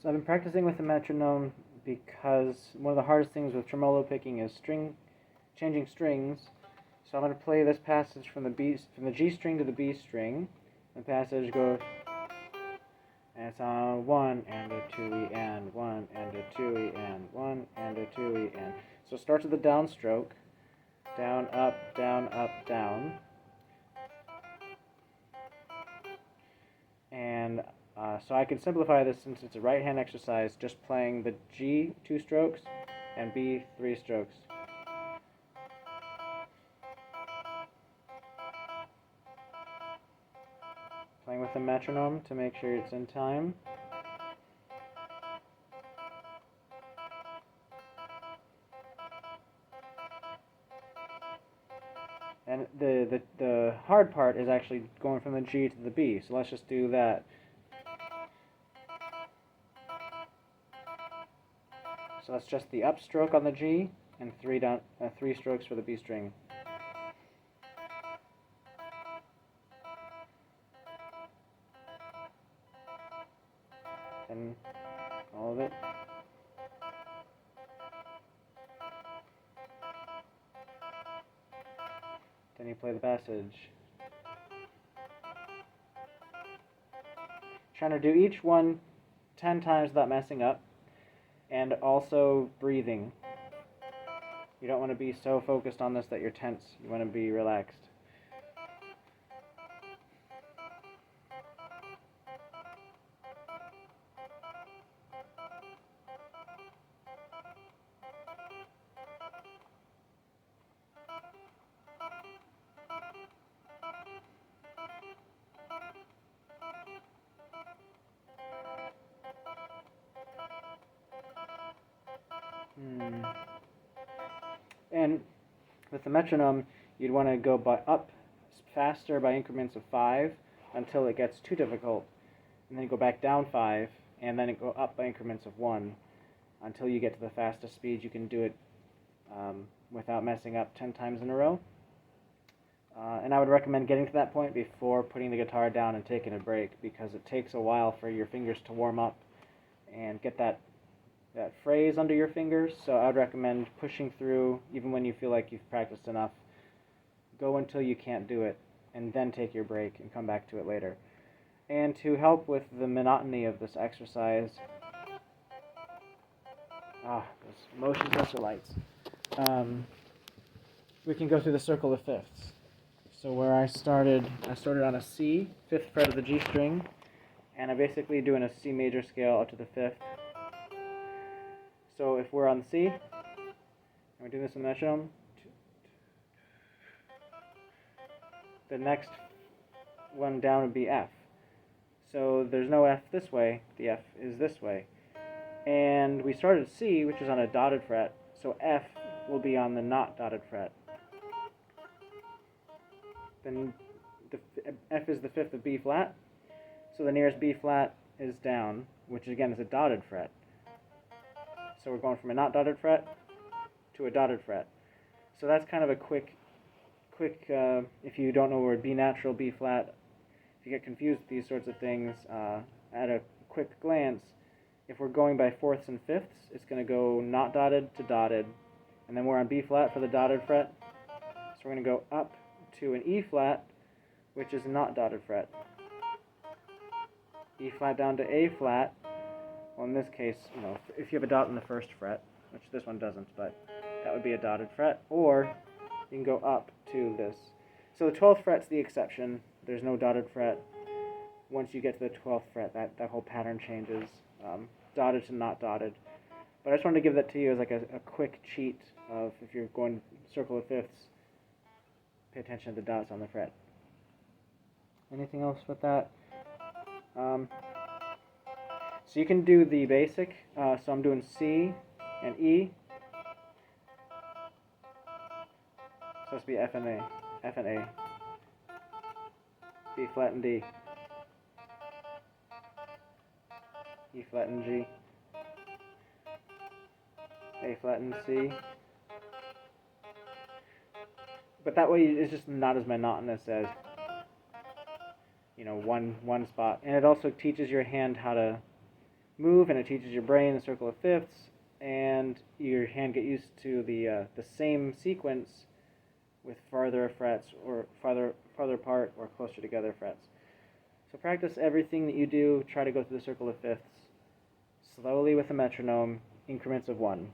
So I've been practicing with the metronome because one of the hardest things with tremolo picking is changing strings. So I'm going to play this passage from the G string to the B string. The passage goes, and it's on 1 and a 2E and 1 and a 2E and 1 and a 2E and. So it starts with the downstroke, down, up, down, up, down. And so I can simplify this since it's a right hand exercise, just playing the G 2 strokes and B 3 strokes. Playing with the metronome to make sure it's in time. And the hard part is actually going from the G to the B, so let's just do that. So that's just the upstroke on the G and 3 strokes for the B string. And all of it. Then you play the passage. Trying to do each one 10 times without messing up, and also breathing. You don't want to be so focused on this that you're tense. You want to be relaxed. And with the metronome, you'd want to go up faster by increments of 5 until it gets too difficult, and then go back down 5, and then go up by increments of 1 until you get to the fastest speed you can do it without messing up 10 times in a row. And I would recommend getting to that point before putting the guitar down and taking a break, because it takes a while for your fingers to warm up and get that phrase under your fingers. So I would recommend pushing through even when you feel like you've practiced enough. Go until you can't do it, and then take your break and come back to it later. And to help with the monotony of this exercise, those motion sensor lights, we can go through the circle of fifths. So where I started on a C, 5th fret of the G string, and I'm basically doing a C major scale up to the 5th. So if we're on C, and we're doing this in the metronome, the next one down would be F. So there's no F this way, the F is this way. And we started C, which is on a dotted fret, so F will be on the not dotted fret. Then F is the 5th of B flat, so the nearest B flat is down, which again is a dotted fret. So we're going from a not dotted fret to a dotted fret. So that's kind of a quick, if you don't know where B natural, B flat, if you get confused with these sorts of things, at a quick glance, if we're going by 4ths and 5ths, it's going to go not dotted to dotted, and then we're on B flat for the dotted fret. So we're going to go up to an E flat, which is a not dotted fret. E flat down to A flat. Well, in this case, if you have a dot in the 1st fret, which this one doesn't, but that would be a dotted fret, or you can go up to this. So the 12th fret's the exception. There's no dotted fret. Once you get to the 12th fret, that whole pattern changes, dotted to not dotted. But I just wanted to give that to you as like a quick cheat of if you're going circle of fifths, pay attention to the dots on the fret. Anything else with that? So you can do the basic. So I'm doing C and E. So this would be F and A. F and A. B flat and D. E flat and G. A flat and C. But that way it's just not as monotonous as one spot. And it also teaches your hand how to move, and it teaches your brain the circle of fifths, and your hand get used to the same sequence with farther frets or farther apart or closer together frets. So practice everything that you do. Try to go through the circle of fifths slowly with a metronome, increments of 1.